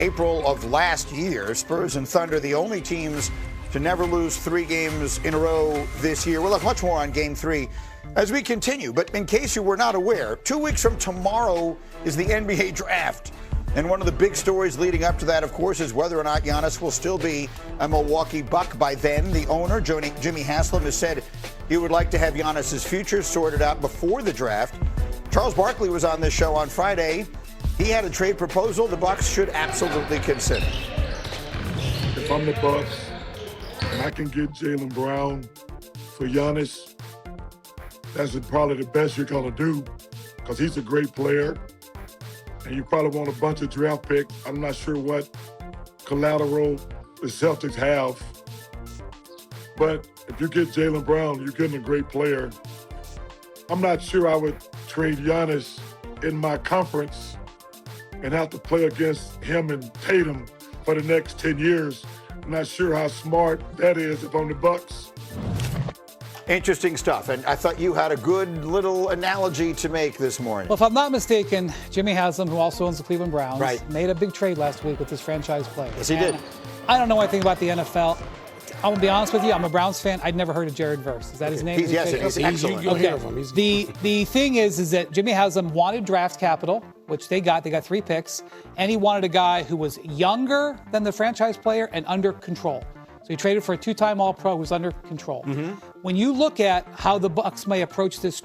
April of last year, Spurs and Thunder, the only teams to never lose 3 games in a row this year. We'll have much more on Game 3 as we continue. But in case you were not aware, 2 weeks from tomorrow is the NBA draft. And one of the big stories leading up to that, of course, is whether or not Giannis will still be a Milwaukee Buck by then. The owner, Jimmy Haslam, has said he would like to have Giannis's future sorted out before the draft. Charles Barkley was on this show on Friday. He had a trade proposal the Bucks should absolutely consider. If I'm the Bucks and I can get Jaylen Brown for Giannis, that's probably the best you're going to do because he's a great player. And you probably want a bunch of draft picks. I'm not sure what collateral the Celtics have. But if you get Jaylen Brown, you're getting a great player. I'm not sure I would trade Giannis in my conference and have to play against him and Tatum for the next 10 years. I'm not sure how smart that is if I'm the Bucks. Interesting stuff. And I thought you had a good little analogy to make this morning. Well, if I'm not mistaken, Jimmy Haslam, who also owns the Cleveland Browns, right, made a big trade last week with his franchise player. Yes, he did. I don't know anything about the NFL. I'm going to be honest with you. I'm a Browns fan. I'd never heard of Jared Verse. Is that his name? Yes, he's excellent. You'll hear of him. The thing is that Jimmy Haslam wanted draft capital, which they got. They got 3 picks. And he wanted a guy who was younger than the franchise player and under control. So he traded for a 2-time All-Pro who's under control. Mm-hmm. When you look at how the Bucks may approach this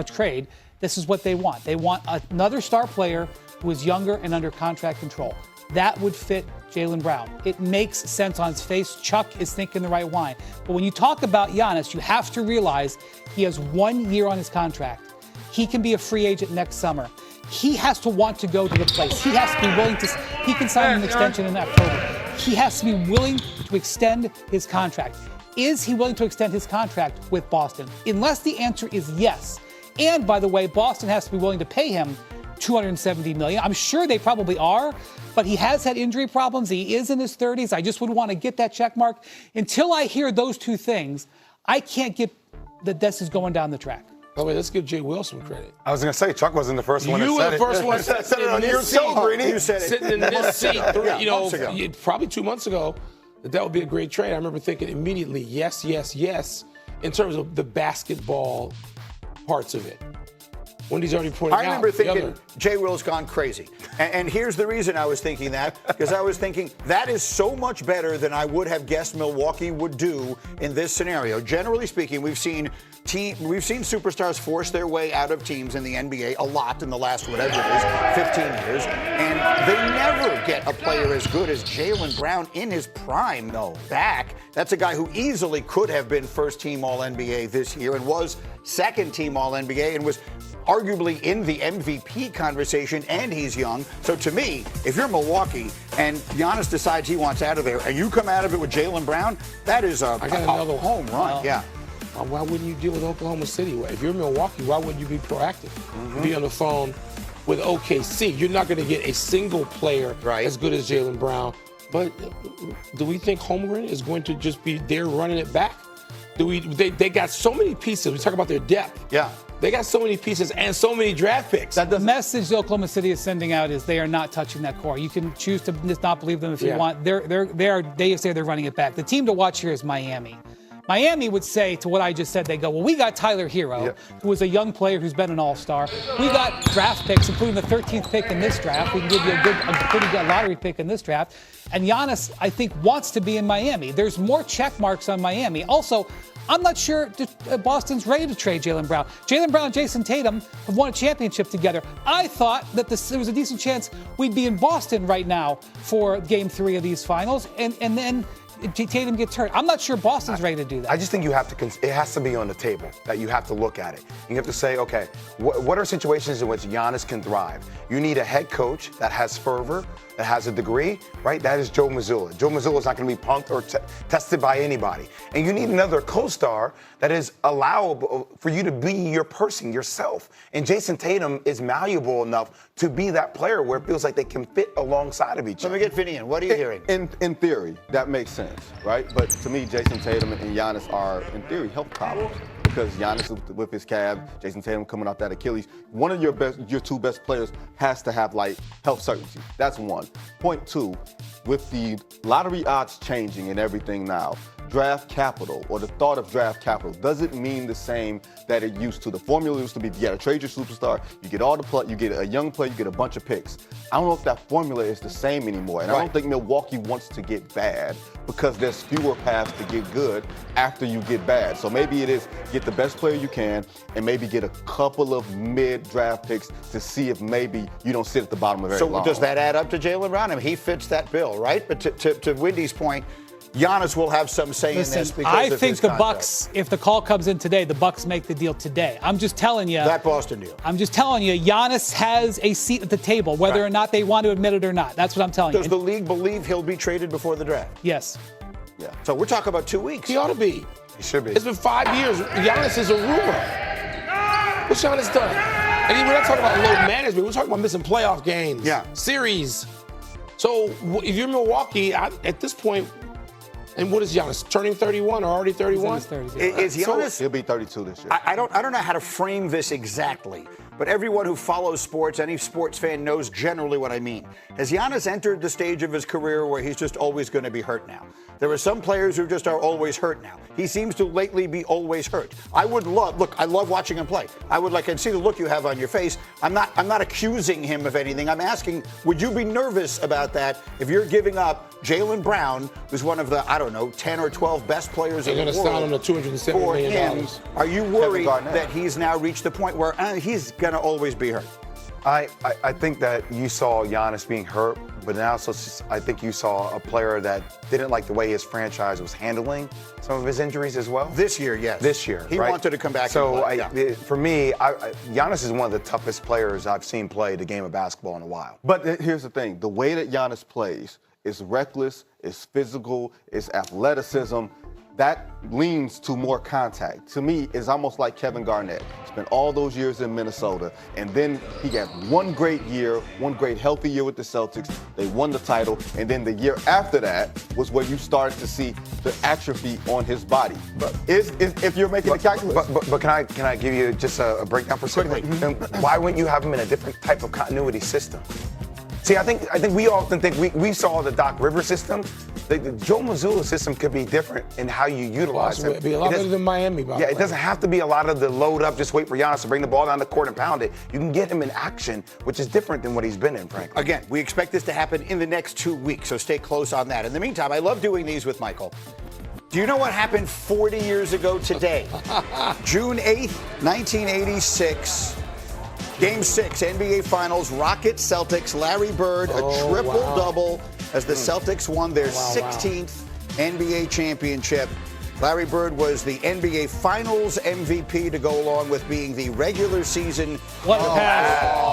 trade, this is what they want. They want another star player who is younger and under contract control. That would fit Jaylen Brown. It makes sense on its face. Chuck is thinking the right line. But when you talk about Giannis, you have to realize he has 1 year on his contract. He can be a free agent next summer. He has to want to go to the place. He has to be willing to. He can sign an extension in October. He has to be willing to extend his contract. Is he willing to extend his contract with Boston? Unless the answer is yes. And by the way, Boston has to be willing to pay him $270 million. I'm sure they probably are, but he has had injury problems. He is in his 30s. I just would want to get that check mark. Until I hear those 2 things, I can't get that this is going down the track. Oh, wait, let's give Jay Will some credit. I was going to say, Chuck wasn't the first one You that were said the first one that said it on your show, Greeny. You said it. Sitting in this seat, months ago. Probably 2 months ago, that would be a great trade. I remember thinking immediately, yes, yes, yes, in terms of the basketball parts of it. Wendy's already pointed out. I remember thinking Jay Will's gone crazy. And here's the reason I was thinking that, because I was thinking that is so much better than I would have guessed Milwaukee would do in this scenario. Generally speaking, we've seen superstars force their way out of teams in the NBA a lot in the last, whatever it is, 15 years. And they never get a player as good as Jaylen Brown in his prime back. That's a guy who easily could have been first-team All-NBA this year and was second-team All-NBA and was arguably in the MVP conversation, and he's young. So to me, if you're Milwaukee and Giannis decides he wants out of there and you come out of it with Jaylen Brown, that is a home run. Yeah. Why wouldn't you deal with Oklahoma City? If you're Milwaukee, why wouldn't you be proactive? Mm-hmm. Be on the phone with OKC. You're not going to get a single player as good as Jaylen Brown. But do we think Holmgren is going to just be there running it back? They got so many pieces. We talk about their depth. Yeah. They got so many pieces and so many draft picks. The message Oklahoma City is sending out is they are not touching that core. You can choose to just not believe them if you want. They say they're running it back. The team to watch here is Miami. Miami would say to what I just said, they go, well, we got Tyler Hero, who was a young player who's been an all-star. We got draft picks, including the 13th pick in this draft. We can give you a pretty good lottery pick in this draft. And Giannis, I think, wants to be in Miami. There's more check marks on Miami. Also, I'm not sure Boston's ready to trade Jaylen Brown. Jaylen Brown and Jason Tatum have won a championship together. I thought that there was a decent chance we'd be in Boston right now for Game 3 of these finals, and then Tatum gets hurt. I'm not sure Boston's ready to do that. I just think you have to, it has to be on the table, that you have to look at it. You have to say, okay, what are situations in which Giannis can thrive? You need a head coach that has fervor, that has a degree, right? That is Joe Mazzulla. Joe Mazzulla is not going to be punked or tested by anybody. And you need another co-star that is allowable for you to be your person, yourself. And Jason Tatum is malleable enough to be that player where it feels like they can fit alongside of each other. Let me get Vinny in. What are you hearing? In theory, that makes sense, right? But to me, Jason Tatum and Giannis are, in theory, health problems. because Giannis with his calf, Jason Tatum coming off that Achilles. One of your two best players has to have like health certainty. That's one. Point two, with the lottery odds changing and everything now, draft capital or the thought of draft capital doesn't mean the same that it used to. The formula used to be, you got to trade your superstar, you get all the you get a young player, you get a bunch of picks. I don't know if that formula is the same anymore, and I don't think Milwaukee wants to get bad because there's fewer paths to get good after you get bad. So maybe it is get the best player you can and maybe get a couple of mid-draft picks to see if maybe you don't sit at the bottom of very long. So does that add up to Jaylen Brown? I mean, he fits that bill, right? But to Wendy's point, Giannis will have some say in this because I of think his the contract. Bucks, if the call comes in today, the Bucks make the deal today. I'm just telling you. That Boston deal. I'm just telling you, Giannis has a seat at the table, whether or not they want to admit it or not. That's what I'm telling you. Does the league believe he'll be traded before the draft? Yes. Yeah. So we're talking about 2 weeks. He ought to be. He should be. It's been 5 years. Giannis is a rumor. What's Giannis done? And we're not talking about load management. We're talking about missing playoff games. Yeah. Series. So if you're Milwaukee, at this point, and what is Giannis? Turning 31 or already 31? He's in his 30s. Is Giannis? He'll be 32 this year. I don't know how to frame this exactly, but everyone who follows sports, any sports fan knows generally what I mean. Has Giannis entered the stage of his career where he's just always going to be hurt now? There are some players who just are always hurt now. He seems to lately be always hurt. I love watching him play. I can see the look you have on your face. I'm not accusing him of anything. I'm asking, would you be nervous about that if you're giving up Jaylen Brown, who's one of the, 10 or 12 best players in the world? They're going to sign him to $270 for million. him? Are you worried that he's now reached the point where he's going to always be hurt? I think that you saw Giannis being hurt, but now I think you saw a player that didn't like the way his franchise was handling some of his injuries as well. This year, yes. This year, he right? wanted to come back. So and play. for me, Giannis is one of the toughest players I've seen play the game of basketball in a while. But here's the thing. The way that Giannis plays is reckless, is physical, is athleticism. That leans to more contact. To me, it's almost like Kevin Garnett. Spent all those years in Minnesota, and then he got one great year, one great healthy year with the Celtics. They won the title, and then the year after that was where you started to see the atrophy on his body. But if you're making the calculus. But can I give you just a breakdown for a second? Then why wouldn't you have him in a different type of continuity system? See, I think we often think we saw the Doc Rivers system. The Joe Mazzulla system could be different in how you utilize him. It'd be a lot better than Miami, by the way. It doesn't have to be a lot of the load up, just wait for Giannis to bring the ball down the court and pound it. You can get him in action, which is different than what he's been in, frankly. Again, we expect this to happen in the next 2 weeks, so stay close on that. In the meantime, I love doing these with Michael. Do you know what happened 40 years ago today? June 8th, 1986. Game 6, NBA Finals, Rockets, Celtics, Larry Bird, a triple-double as the Celtics won their 16th NBA championship. Larry Bird was the NBA Finals MVP to go along with being the regular season. What a pass.